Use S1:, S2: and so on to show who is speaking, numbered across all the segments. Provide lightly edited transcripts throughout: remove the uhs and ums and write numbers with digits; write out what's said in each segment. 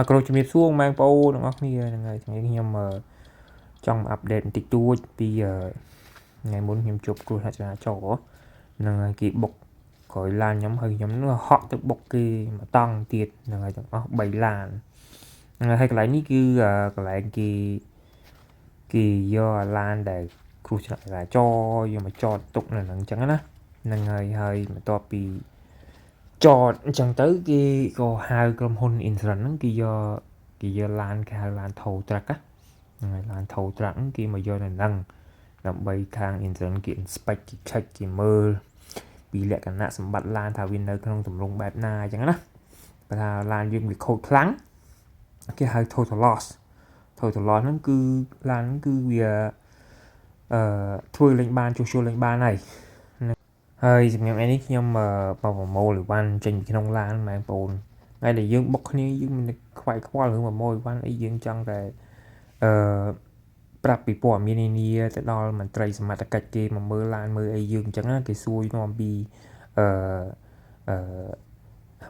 S1: គ្រូជំរាបសួរបងប្អូនទាំងអស់គ្នាហ្នឹងហើយថ្ងៃនេះខ្ញុំចង់អាប់ដេតបន្តិចតួចពីថ្ងៃមុនខ្ញុំជួបគ្រូសាស្ត្រាចារ្យហ្នឹងហើយគេបុកក្រោយឡានខ្ញុំហើយខ្ញុំនឹងហក់ទៅបុកគេមួយតង់ទៀតហ្នឹងហើយទាំងអស់3ឡានហ្នឹងហើយកន្លែងនេះគឺកន្លែងគេយកឡានដែលគ្រូសាស្ត្រាចារ្យយកមកចតទុកនៅហ្នឹងអញ្ចឹងណាហ្នឹងហើយបន្ទាប់ពីចតអញ្ចឹងទៅគេក៏ហៅក្រុមហ៊ុន Insurance ហ្នឹងគេយកឡានគេហៅឡាន tow truck ហ្នឹងហើយឡាន tow truck ហ្នឹងគេមកយកនៅហ្នឹងដើម្បីខាង Insurance គេ inspect គេ check គេមើលពីលក្ខណៈសម្បត្តិឡានថាវានៅក្នុងទម្រង់បែបណាអញ្ចឹងណាបើថាឡានយើងវាខូចខ្លាំងគេហៅ total loss ហ្នឹងគឺឡានហ្នឹងគឺវាធ្វើលេងបានជួសជុលលេងបានហើយសម្រាប់ថ្ងៃនេះខ្ញុំមកប្រមូលអីវ៉ាន់ចេញពីក្នុងឡានបងប្អូនហើយដែលយើងបុកគ្នាយើងមិនខ្វាយខ្វល់រឿងប្រមូលអីវ៉ាន់អីយើងចង់តែប្រាប់ពីព័ត៌មាននានាទៅដល់មន្ត្រីសមត្ថកិច្ចគេមកមើលឡានមើលអីយើងអញ្ចឹងណាគេសួរនាំពី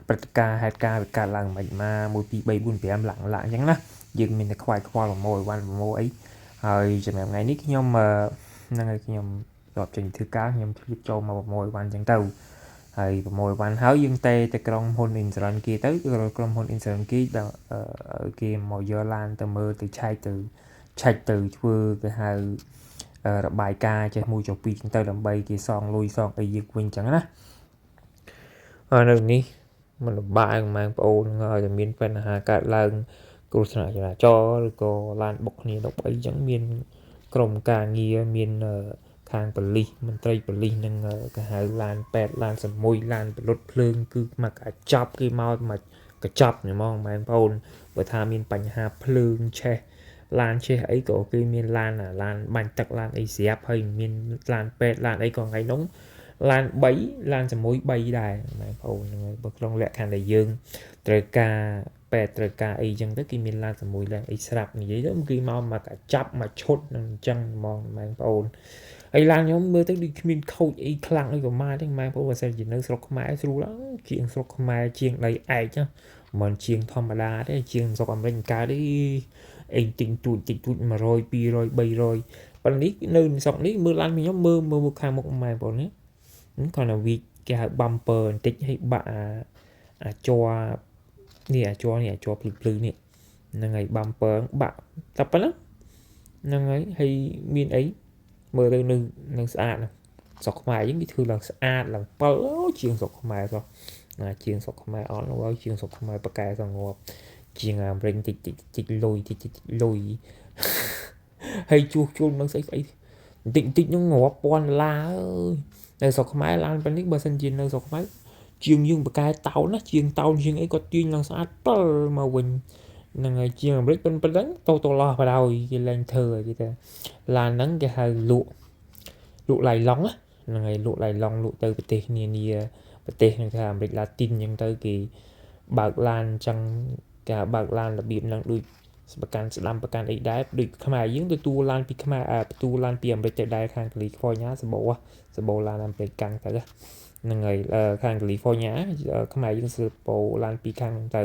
S1: ព្រឹត្តិការណ៍ហេតុការណ៍វាកើតឡើងមិនម៉ា1 2 3 4 5ឡើងអញ្ចឹងណាយើងមានតែខ្វាយខ្វល់ប្រមូលអីវ៉ាន់ប្រមូលអីហើយសម្រាប់ថ្ងៃនេះខ្ញុំហ្នឹងហើយខ្ញុំរាប់ចេញធ្វើការខ្ញុំឆ្លៀតចូលមកប្រមូលអីវ៉ាន់អញ្ចឹងទៅហើយប្រមូលអីវ៉ាន់ហើយយើងទៅក្រុមហ៊ុន Insurance គេទៅក្រុមហ៊ុន Insurance គេគេមកយកឡានទៅមើលទៅឆែកទៅធ្វើគេហៅរបាយការណ៍ចេះមួយចុះពីរអញ្ចឹងទៅដើម្បីគេសងលុយសងអីយើងវិញអញ្ចឹងណានៅនេះมันលំបាកបងប្អូនហើយតែមានបញ្ហាកើតឡើងគ្រោះថ្នាក់ចរាចរណ៍ឬក៏ឡានបុកគ្នា13អញ្ចឹងមានក្រុមការងារមានខាងប៉ូលីសមន្ត្រីប៉ូលីសនឹងគេហៅឡាន8ឡាន11ឡានបលុតភ្លើងគឺមកកញ្ចប់គេមកកញ្ចប់ហ្មងបងប្អូនបើថាមានបញ្ហាភ្លើងឆេះឡានឆេះអីក៏គេមានឡានបាញ់ទឹកឡានអីស្រាប់ហើយមានឡាន8ឡានអីក៏ថ្ងៃនោះឡាន3ឡាន6 3ដែរបងប្អូនហ្នឹងហើយបើក្នុងលក្ខខណ្ឌដែលយើងត្រូវការ8ត្រូវការអីចឹងទៅគេមានឡាន6ឡានអីស្រាប់និយាយទៅគេមកកញ្ចប់មកឈុតនឹងអញ្ចឹងហ្មងបងប្អូនហើយឡានខ្ញុំមើលទៅដូចគ្មានខូចអីខ្លាំងអីប្រហែលទេបងប្អូនបើសិនជានៅស្រុកខ្មែរស្រួលជាងស្រុកខ្មែរជាងដីឯកមិនជាងធម្មតាទេជាងស្រុកអាមេរិកកើតទេអីទិញទូច100 200 300ប៉ុន្តែនេះនៅស្រុកនេះមើលឡានខ្ញុំមើលខាងមុខបងប្អូននេះគាត់ណាវិគេហៅ bumper បន្តិចឲ្យបាក់អាច័រនេះអាច័រភ្លឺនេះហ្នឹងហើយ bumper បាក់តែប៉ុណ្ណឹងហ្នឹងហើយមានអីមើលទៅនៅស្អាតស្រុកខ្មែរយើងគេធ្វើឡើងស្អាតឡើងប៉លជាងស្រុកខ្មែរសោះជាងស្រុកខ្មែរអត់ហើយជាងស្រុកខ្មែរប៉កែសងប់ជាងអាមេរិកតិចលុយហើយជួសជុលនឹងស្អីតិចនឹងរាប់ពាន់ដុល្លារនៅស្រុកខ្មែរឡានប៉ុណ្នេះបើសិនជានៅស្រុកខ្មែរជាងយើងប៉កែតោនណាជាងតោនជាងអីគាត់ទាញឡើងស្អាតប៉លមកវិញហ្នឹងហើយជាងអាមេរិកប៉ុណ្ណឹងតលោះបដ ாய் គេលែងធ្វើគេថាឡានហ្នឹងគេហៅលក់ឡៃឡុងហ្នឹងហើយលក់ឡៃឡុងលក់ទៅប្រទេសនានាប្រទេសហ្នឹងថាអាមេរិកឡាទីនអញ្ចឹងទៅគេបើកឡានអញ្ចឹងគេបើកឡានរបៀបហ្នឹងដូចប្រកាន់ស្ដាំប្រកាន់អីដែរដូចខ្មែរយើងទទួលឡានពីខ្មែរទទួលឡានពីអាមេរិកទៅដែរខាងកាលីហ្វ័រញ៉ាសបោឡានអាមេរិកកាំងទៅហ្នឹងហើយខាងកាលីហ្វ័រញ៉ាខ្មែរយើងសបោឡានពីខាងហ្នឹងទៅ